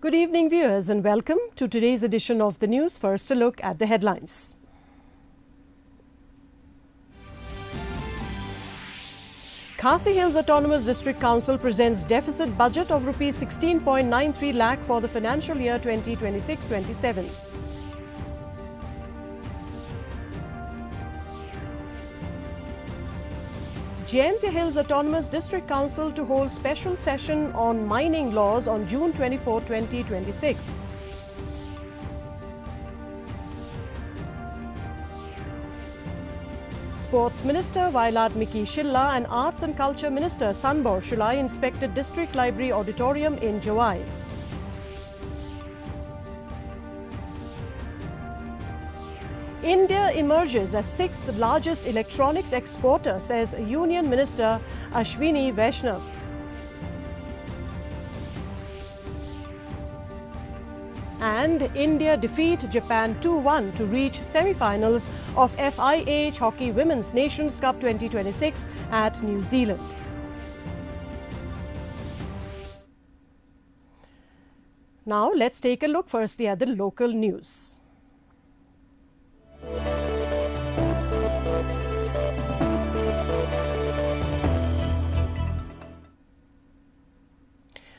Good evening, viewers, and welcome to today's edition of the news. First, a look at the headlines. Khasi Hills Autonomous District Council presents deficit budget of Rs 16.93 lakh for the financial year 2026-27. Jaintia Hills Autonomous District Council to hold special session on mining laws on June 24, 2026. Sports Minister Vailat Miki Shilla and Arts and Culture Minister Sanbor Shulai inspected District Library Auditorium in Jawai. India emerges as sixth largest electronics exporter, says Union Minister Ashwini Vaishnav. And India defeat Japan 2-1 to reach semi-finals of FIH Hockey Women's Nations Cup 2026 at New Zealand. Now let's take a look firstly at the local news.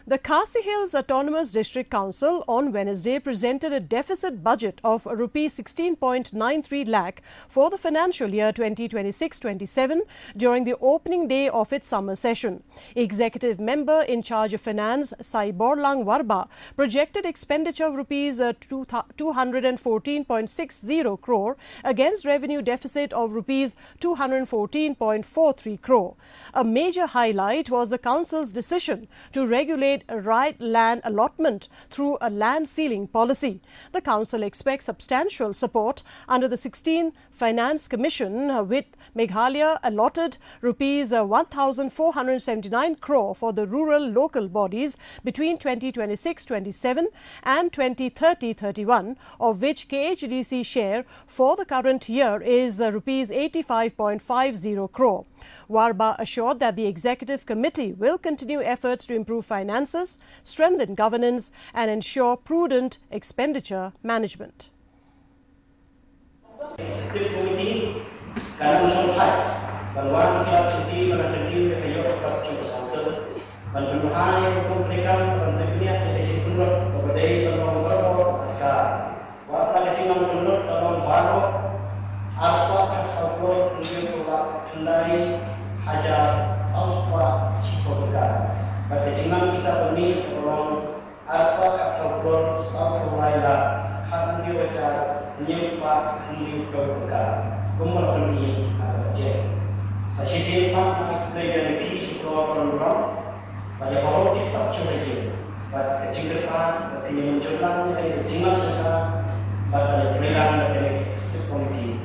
The Khasi Hills Autonomous District Council on Wednesday presented a deficit budget of Rs 16.93 lakh for the financial year 2026-27 during the opening day of its summer session. Executive member in charge of finance, Sai Borlang Warba, projected expenditure of Rs 214.60 crore against revenue deficit of Rs 214.43 crore. A major highlight was the council's decision to regulate right land allotment through a land ceiling policy. The council expects substantial support under the 16th Finance Commission, with Meghalaya allotted Rs 1,479 crore for the rural local bodies between 2026-27 and 2030-31, of which KHDC share for the current year is Rs 85.50 crore. Warba assured that the Executive Committee will continue efforts to improve finances, strengthen governance and ensure prudent expenditure management. Executive Committee can also type, but one city will continue the council, but Meghalaya will become a of a day along what along Baro, Aswa, Sapor, Kendari, Hajar, Southwa, Chipoga, but the Chiman Pisa for me along Aswa, Sapor, South Carolina, Hanu Bajar, New Spark, New Koga, Gumali, J. Such is the impact they can be supported wrong, but the whole picture, but the Chingapan, the Pinimulan, the Chimaka, but the Pregan, the Executive Committee.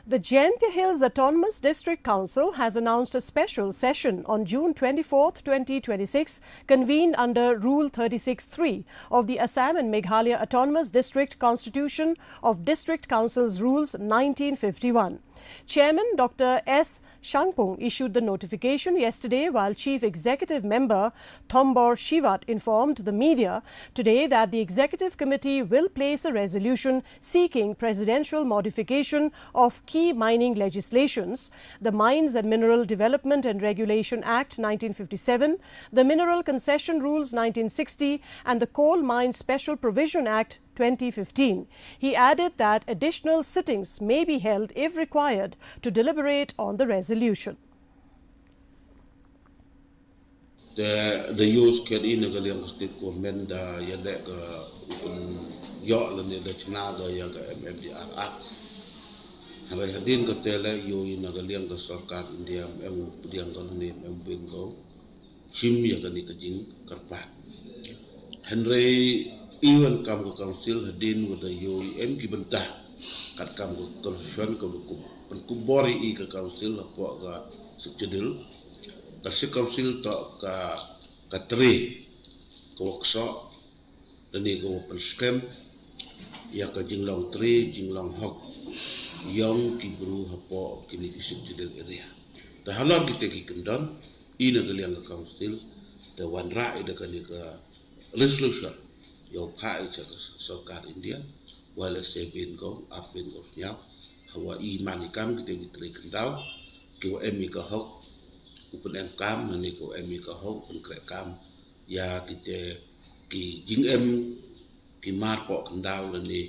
The Jaintia Hills Autonomous District Council has announced a special session on June 24, 2026, convened under Rule 36(3) of the Assam and Meghalaya Autonomous District Constitution of District Councils Rules 1951. Chairman Dr. S. Shangpung issued the notification yesterday, while Chief Executive Member Thombor Shivat informed the media today that the Executive Committee will place a resolution seeking presidential modification of key mining legislations: the Mines and Mineral Development and Regulation Act 1957, the Mineral Concession Rules 1960 and the Coal Mine Special Provision Act 2015. He added that additional sittings may be held if required to deliberate on the resolution. The use can in the state government Yadeka Yorland the Chinaga Yaga MFDR Act. And I hadn't got tell you in a Galianga Sarkar India and Pudianga name and Bingo, Shim Yaganikajin Karpat. Henry even come to council hadin with the UEM given that kat come to confusion ku bori ke council apa ga sejadil kasi council to ka tri ke workshop dan ni ko open scam ya ka jinglong tri jinglong hok yang ki bru apa kini sejadil area ta halal kita ki kendon ina galiang council the one right the kan resolution yo pai cha sarkar India wala se bin go up bin of nyap hawa I manikam kita vitri kendau ki emi ka hok upun em kam ni ko emi ka hok upun krek kam ya kita ki jing em ki mar po kendau ni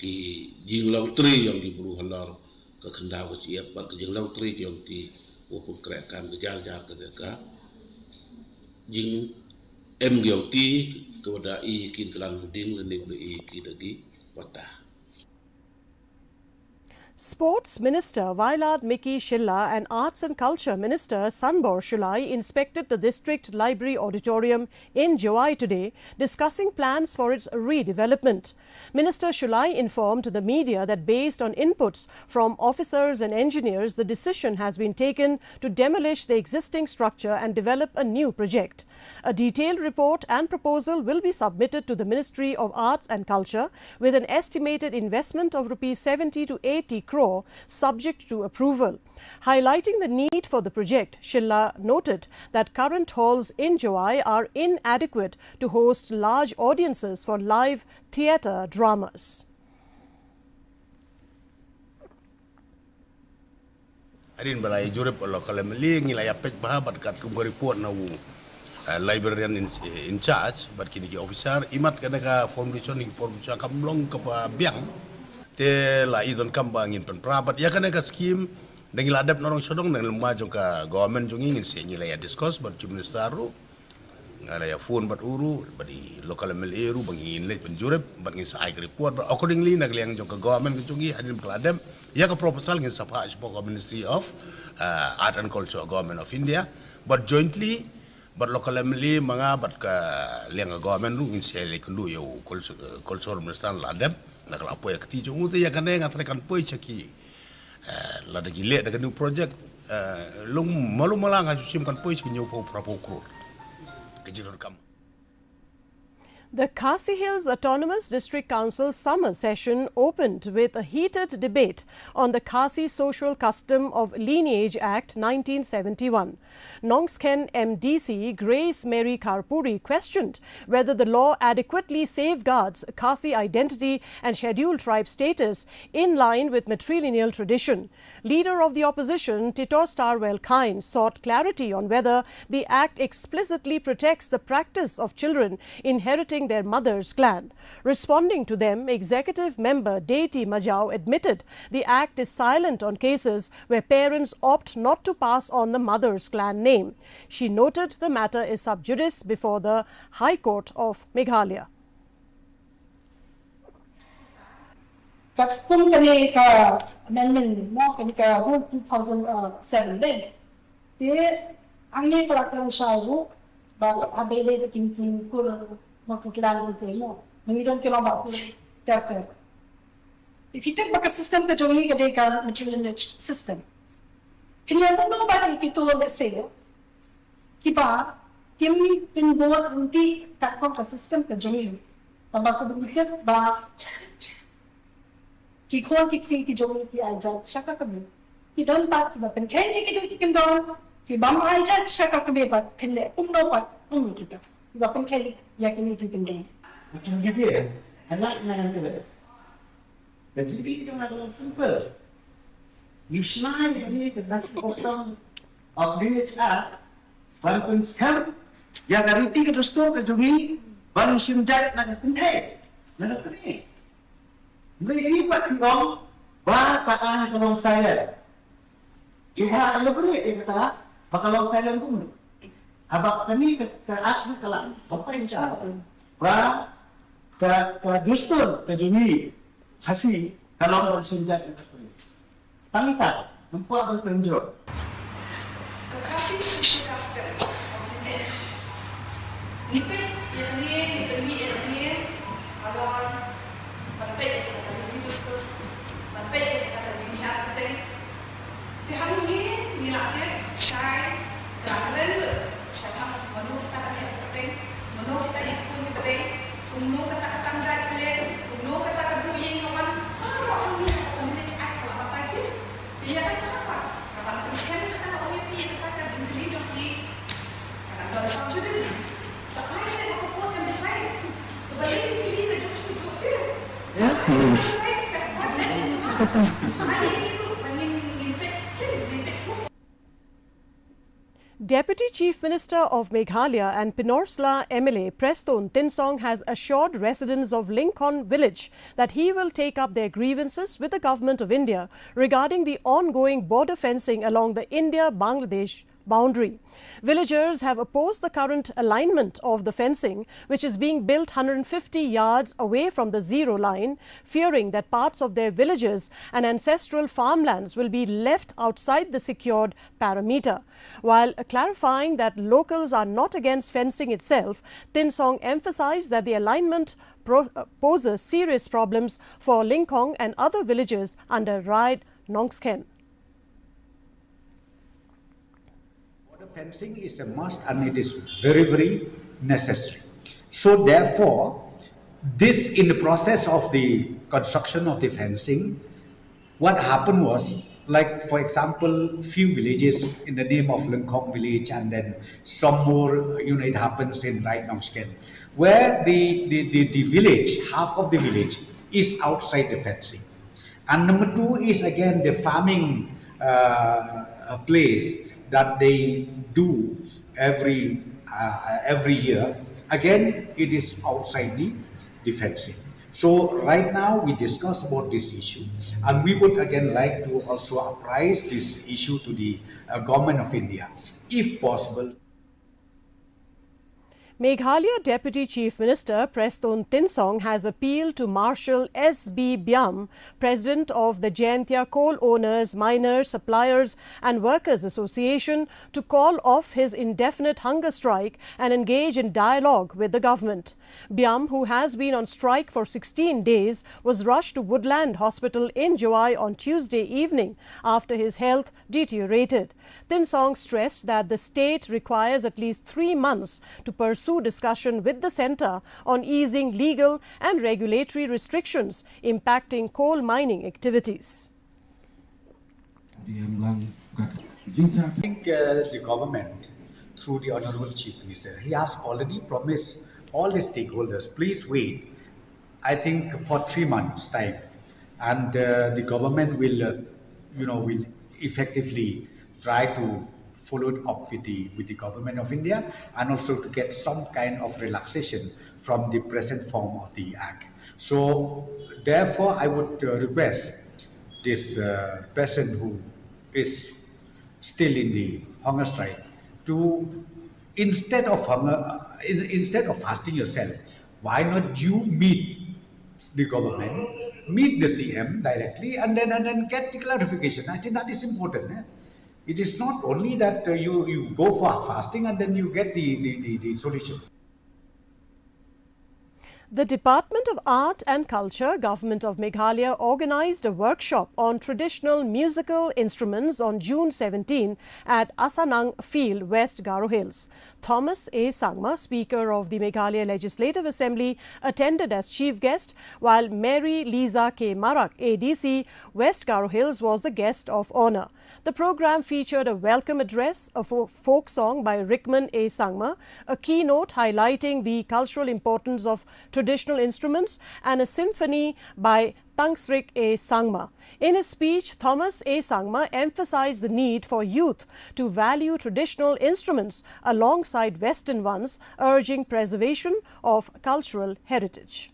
ki jing long tri yang diburu halor ke kendau ke siap ba jing long tri yang di upun krek kam ke jar jar ke ka jing em yang ki kepada I kin kelang huding ni I ki dagi watah. Sports Minister Vailad Miki Shilla and Arts and Culture Minister Sanbor Shulai inspected the district library auditorium in Jowai today, discussing plans for its redevelopment. Minister Shulai informed the media that based on inputs from officers and engineers, the decision has been taken to demolish the existing structure and develop a new project. A detailed report and proposal will be submitted to the Ministry of Arts and Culture with an estimated investment of Rs 70 to 80 crore subject to approval. Highlighting the need for the project, Shilla noted that current halls in Jowai are inadequate to host large audiences for live theatre dramas. Adin balai jurep lo kalau meli ngilai apek bahabat kat kumgo report na librarian in charge but kini ki officer imat kada ka formation kamlong ka biang te la idon kambangin pen prabat ya kana ka scheme dengan ladap norong sodong dengan maju ka government jung ingin se ngilai discuss but minister ru ngala ya phone bat uru badi local MLA ru bangin le penjurep bangin sa report accordingly nagliang jong ka government jungi adin keladam ya ka proposal ngin sapa spoko Ministry of Art and Culture Government of India but jointly but local MLA mga bat ka liang government ru ngin se le kundu yo culture minister ladam nakalapo ya kti jung uti ya kana ngatrekan poi chaki la de gile de new project lung malu malanga sim kan poi chki nyu po prapo kror. The Khasi Hills Autonomous District Council summer session opened with a heated debate on the Khasi Social Custom of Lineage Act 1971. Nongsken MDC Grace Mary Karpuri questioned whether the law adequately safeguards Khasi identity and scheduled tribe status in line with matrilineal tradition. Leader of the opposition, Titor Starwell Kine, sought clarity on whether the act explicitly protects the practice of children inheriting their mother's clan. Responding to them, Executive Member Deity Majau admitted the Act is silent on cases where parents opt not to pass on the mother's clan name. She noted the matter is sub judice before the High Court of Meghalaya. Kung kani ka amendment mo kani ka rule 2007 din. Di ang ni prakang sawo ba abele de king kul makikilala mo. Nangidon kilo ba ko terter. If you take back a system that only ka ka material system. Kaya mo ba ito le sale? Kiba kim pinbuat unti takong ka system ka jami. Tabako bukit ba ki khol ki jong ki aja shaka kabe ki don pat ba pen khen ki do ki ken don ki bam aja shaka kabe ba pen le no pat ki ta ki ba pen khen ya ki ken don Macam gitu ya. Anak yang tu. Jadi itu adalah simple. You smile ini terdas potong of this act. Walaupun sekarang yang dari tiga dostor ke jungi baru simjat nak pentai. Nak pentai. Ini buat ngom, bapak kalau saya, juga ada beri kata, kalau saya pun, abang kami ke aku kalau apa yang cakap, bah ke dustur ke juni, kasih kalau bersenjata itu beri, tangkap, nampak berpenjor. Kasih sudah after. Nipet ini awal berpikir. Sai dan lalu saya menurut kata dia penting, menurut kita ikut penting, menurut kata akan jadi penting, menurut kata kedui kawan, orang ni orang ni aku apa itu? Dia kan apa? Kata penting kata orang ni dia kata jadi joki, kata orang sudah Deputy Chief Minister of Meghalaya and Pinorsla MLA Preston Tinsong has assured residents of Lincoln village that he will take up their grievances with the Government of India regarding the ongoing border fencing along the India-Bangladesh boundary. Villagers have opposed the current alignment of the fencing, which is being built 150 yards away from the zero line, fearing that parts of their villages and ancestral farmlands will be left outside the secured parameter. While clarifying that locals are not against fencing itself, Tinsong emphasized that the alignment poses serious problems for Lingkong and other villages under Raid Nongsken. Fencing is a must and it is very, very necessary. So therefore, this in the process of the construction of the fencing, what happened was, like for example, few villages in the name of Lengkong village, and then some more, it happens in Raid Nongsken, where the village, half of the village is outside the fencing. And number two is again the farming place that they do every year. Again, it is outside the fencing. So right now we discuss about this issue, and we would again like to also apprise this issue to the Government of India, if possible. Meghalaya Deputy Chief Minister Preston Tinsong has appealed to Marshal S.B. Byam, President of the Jaintia Coal Owners, Miners, Suppliers and Workers Association, to call off his indefinite hunger strike and engage in dialogue with the government. Byam, who has been on strike for 16 days, was rushed to Woodland Hospital in Jowai on Tuesday evening after his health deteriorated. Tinsong stressed that the state requires at least 3 months to pursue discussion with the centre on easing legal and regulatory restrictions impacting coal mining activities. I think the government, through the Honourable Chief Minister, he has already promised all the stakeholders, please wait, I think for 3 months' time, and the government will, will effectively try to follow up with the Government of India, and also to get some kind of relaxation from the present form of the Act. So therefore, I would request this person who is still in the hunger strike to, instead of fasting yourself, why not you meet the government, meet the CM directly, and then get the clarification. I think that is important. It is not only that you go for fasting and then you get the solution. The Department of Art and Culture, Government of Meghalaya, organised a workshop on traditional musical instruments on June 17 at Asanang Field, West Garo Hills. Thomas A. Sangma, Speaker of the Meghalaya Legislative Assembly, attended as chief guest, while Mary Lisa K. Marak, ADC, West Garo Hills, was the guest of honour. The programme featured a welcome address, a folk song by Rickman A. Sangma, a keynote highlighting the cultural importance of traditional instruments, and a symphony by Tangsrik A. Sangma. In his speech, Thomas A. Sangma emphasized the need for youth to value traditional instruments alongside Western ones, urging preservation of cultural heritage.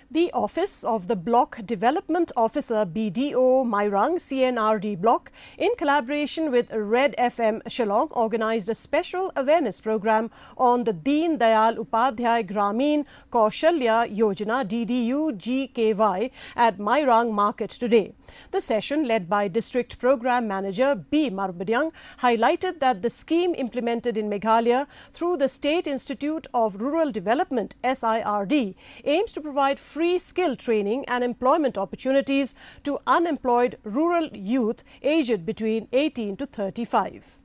The Office of the Block Development Officer BDO Mairang CNRD Block, in collaboration with Red FM Shillong, organised a special awareness programme on the Deen Dayal Upadhyay Gramin Kaushalya Yojana DDU GKY at Mairang Market today. The session, led by District Programme Manager B. Marbadyang, highlighted that the scheme implemented in Meghalaya through the State Institute of Rural Development SIRD aims to provide free skill training and employment opportunities to unemployed rural youth aged between 18 to 35.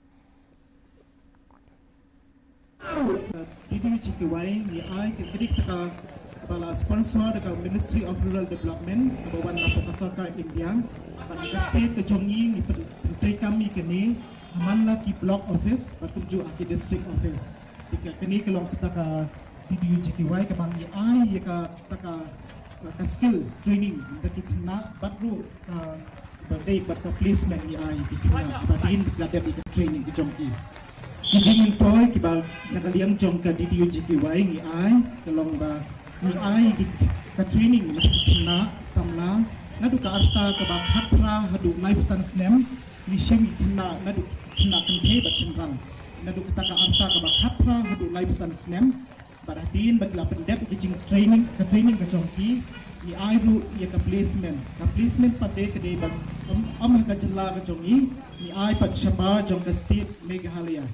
bala sponsor dekat Ministry of Rural Development bawan lapor kasarkar India pada state kejongi ni menteri kami kini amanlah ki block office batuju aki district office dekat kini kalau kita ka DDUGKY ke bangi ai ka taka ka skill training untuk kita baru berdaya pada placement ni ai kita badin ada di training kejongi Kijing toy kiba nakaliang jong ka DDUGKY ni ai kalong ba ni ai ka training na samla nadu ka arta ka ba khatra hadu life science nem ni shim na nadu na kante ba chinrang nadu ka arta ka ba khatra hadu life science nem baratin bagla pendep kijing training ka jong ki ni ai ru ya ka placement pade ke de ba am ka jilla ka jong ni ai pat shabar jong ka state Meghalaya.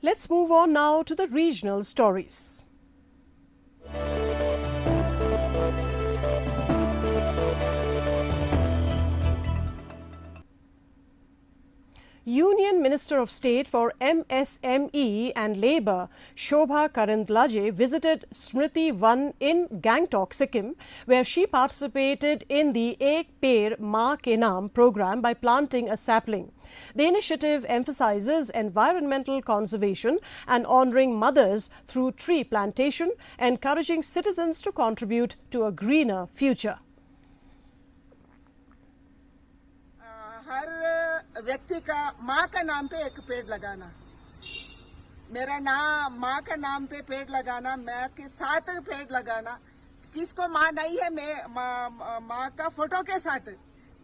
Let's move on now to the regional stories. Union Minister of State for MSME and Labour, Shobha Karandlaje, visited Smriti Van in Gangtok, Sikkim, where she participated in the Ek Peड़ Maa Ke Naam program by planting a sapling. The initiative emphasizes environmental conservation and honouring mothers through tree plantation, encouraging citizens to contribute to a greener future. हर व्यक्ति का माँ का नाम पे एक पेड़ लगाना, मेरा नाम माँ का नाम पे पेड़ लगाना, माँ के साथ पेड़ लगाना, किसको माँ नहीं है मैं माँ का फोटो के साथ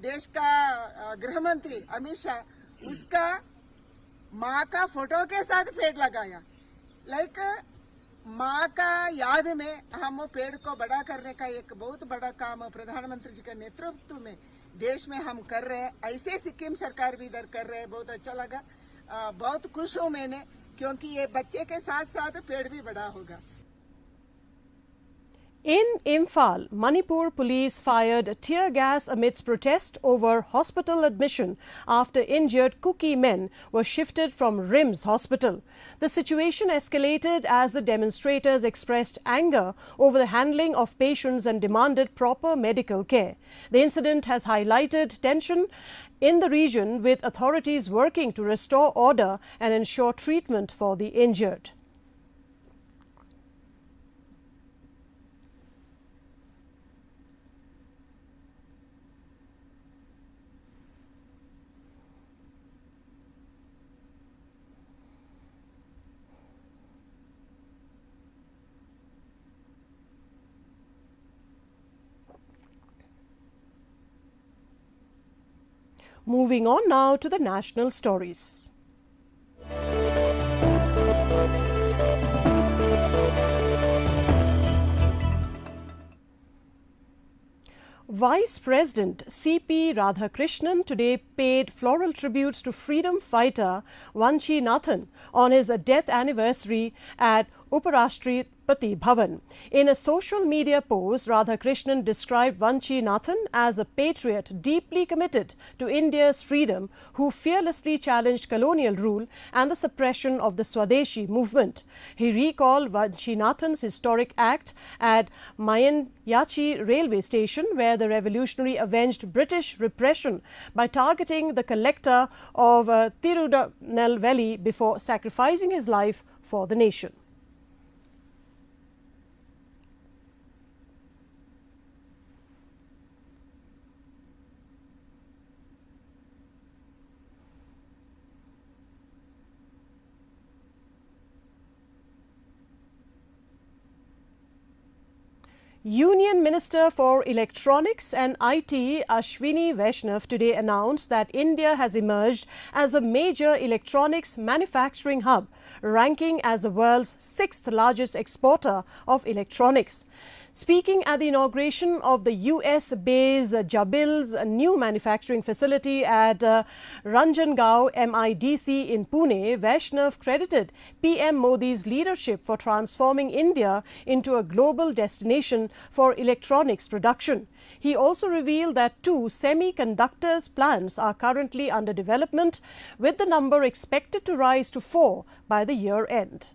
देश का गृह मंत्री अमित शाह उसका माँ का फोटो के साथ पेड़ लगाया। लाइक माँ का याद में हम वो पेड़ को बड़ा करने का एक बहुत बड़ा काम प्रधानमंत्री जी के नेतृत्व में देश में हम कर रहे हैं। ऐसे सिक्किम सरकार भी इधर कर रहे हैं, बहुत अच्छा लगा, बहुत खुश हूँ मैंने, क्योंकि ये बच्चे के साथ साथ पेड़ भी बड़ा होगा। In Imphal, Manipur police fired tear gas amidst protest over hospital admission after injured Kuki men were shifted from RIMS hospital. The situation escalated as the demonstrators expressed anger over the handling of patients and demanded proper medical care. The incident has highlighted tension in the region, with authorities working to restore order and ensure treatment for the injured. Moving on now to the national stories. Vice President C.P. Radhakrishnan today paid floral tributes to freedom fighter Vanchinathn on his death anniversary at Uparashtrapati Bhavan. In a social media post, Radhakrishnan described Vanchinathn as a patriot deeply committed to India's freedom who fearlessly challenged colonial rule and the suppression of the Swadeshi movement. He recalled Vanchinathan's historic act at Mayanyachi railway station, where the revolutionary avenged British repression by targeting the collector of Tirunelveli before sacrificing his life for the nation. Union Minister for Electronics and IT Ashwini Vaishnav today announced that India has emerged as a major electronics manufacturing hub, ranking as the world's 6th largest exporter of electronics. Speaking at the inauguration of the US-based Jabil's new manufacturing facility at Ranjangaon MIDC in Pune, Vaishnav credited PM Modi's leadership for transforming India into a global destination for electronics production. He also revealed that 2 semiconductors plants are currently under development, with the number expected to rise to 4 by the year end.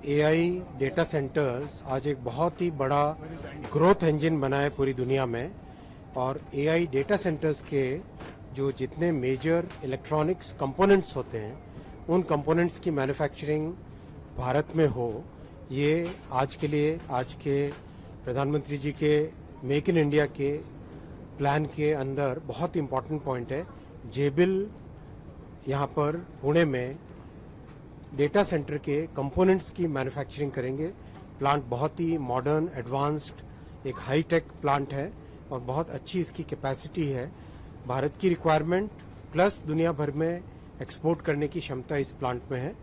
AI data centres आज एक बहुत ही बड़ा growth engine बना है पूरी दुनिया में, और एआई डेटा सेंटर्स के जो जितने मेजर इलेक्ट्रॉनिक्स कंपोनेंट्स होते हैं उन कंपोनेंट्स की मैन्युफैक्चरिंग भारत में हो, ये आज के लिए आज के प्रधानमंत्री जी के मेक इन इंडिया के प्लान के अंदर बहुत इंपॉर्टेंट पॉइंट है। जेबिल यहाँ पर पुणे में डेटा सेंटर के कंपोनेंट्स की मैन्युफैक्चरिंग करेंगे। प्लांट बहुत ही मॉडर्न एडवांस्ड एक हाई टेक प्लांट है और बहुत अच्छी इसकी कैपेसिटी है। भारत की रिक्वायरमेंट प्लस दुनिया भर में एक्सपोर्ट करने की क्षमता इस प्लांट में है।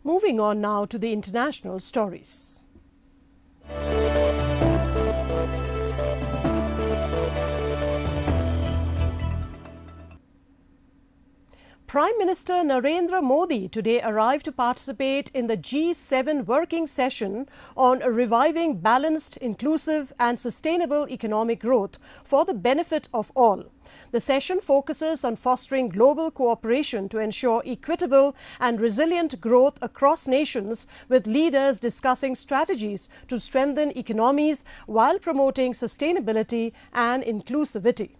Moving on now to the international stories. Prime Minister Narendra Modi today arrived to participate in the G7 working session on reviving balanced, inclusive and sustainable economic growth for the benefit of all. The session focuses on fostering global cooperation to ensure equitable and resilient growth across nations, with leaders discussing strategies to strengthen economies while promoting sustainability and inclusivity.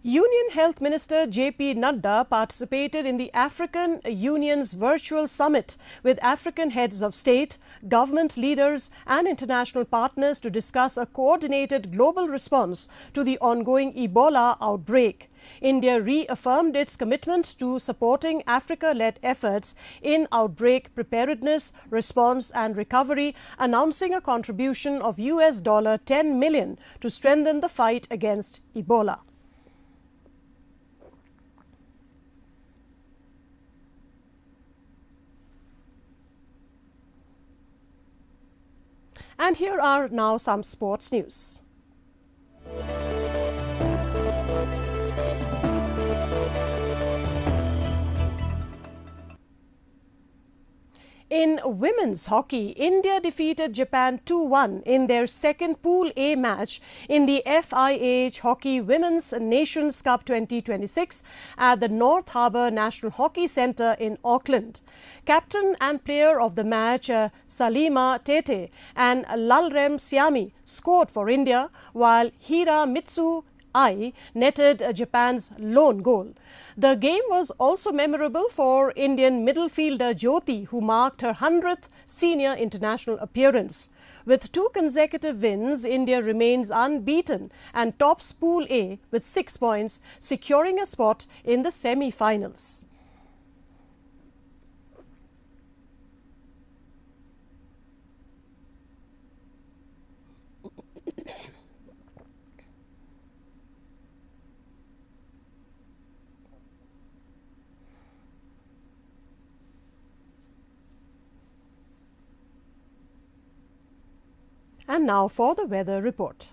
Union Health Minister J.P. Nadda participated in the African Union's virtual summit with African heads of state, government leaders and international partners to discuss a coordinated global response to the ongoing Ebola outbreak. India reaffirmed its commitment to supporting Africa-led efforts in outbreak preparedness, response and recovery, announcing a contribution of $10 million to strengthen the fight against Ebola. And here are now some sports news. In women's hockey, India defeated Japan 2-1 in their second Pool A match in the FIH Hockey Women's Nations Cup 2026 at the North Harbour National Hockey Centre in Auckland. Captain and player of the match, Salima Tete and Lalrem Siami scored for India, while Hira Mitsu netted Japan's lone goal. The game was also memorable for Indian middle fielder Jyoti, who marked her 100th senior international appearance. With 2 consecutive wins, India remains unbeaten and tops Pool A with 6 points, securing a spot in the semi-finals. And now for the weather report.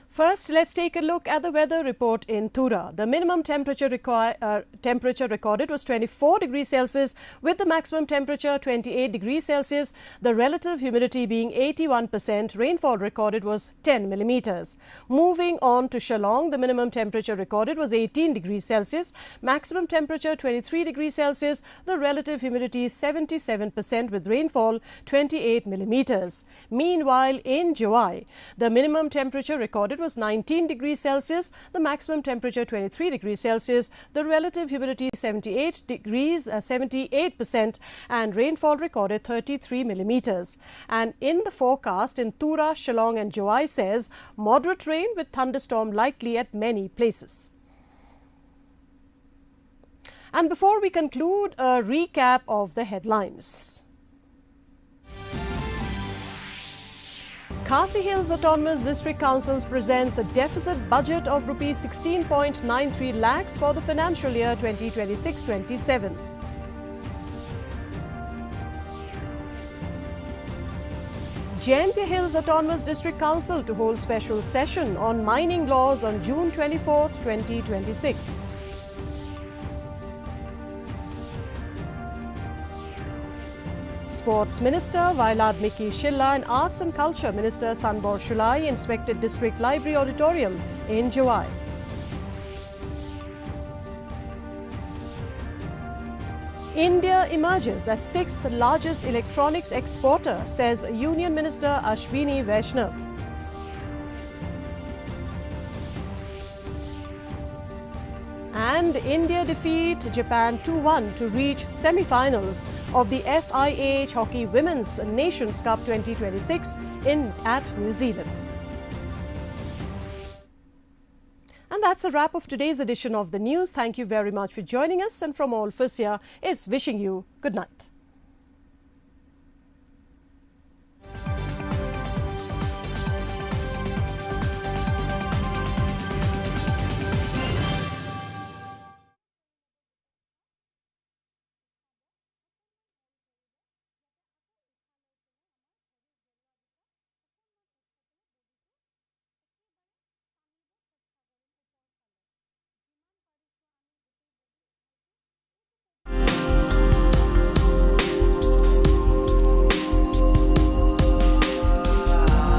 First, let's take a look at the weather report in Tura. The minimum temperature recorded was 24 degrees Celsius with the maximum temperature 28 degrees Celsius. The relative humidity being 81%. Rainfall recorded was 10 millimeters. Moving on to Shillong, the minimum temperature recorded was 18 degrees Celsius. Maximum temperature 23 degrees Celsius. The relative humidity 77% with rainfall 28 millimeters. Meanwhile, in Jowai, the minimum temperature recorded was 19 degrees Celsius, the maximum temperature 23 degrees Celsius, the relative humidity 78%, and rainfall recorded 33 millimeters. And in the forecast in Tura, Shillong and Jowai says moderate rain with thunderstorm likely at many places. And before we conclude, a recap of the headlines. Khasi Hills Autonomous District Council presents a deficit budget of Rs 16.93 lakhs for the financial year 2026-27. Jaintia Hills Autonomous District Council to hold special session on mining laws on June 24, 2026. Sports Minister Vailad Miki Shilla and Arts and Culture Minister Sanbor Shulai inspected District Library Auditorium in July. India emerges as sixth largest electronics exporter, says Union Minister Ashwini Vaishnav. And India defeat Japan 2-1 to reach semi-finals of the FIH Hockey Women's Nations Cup 2026 at New Zealand. And that's a wrap of today's edition of the news. Thank you very much for joining us. And from all of us here, it's wishing you good night.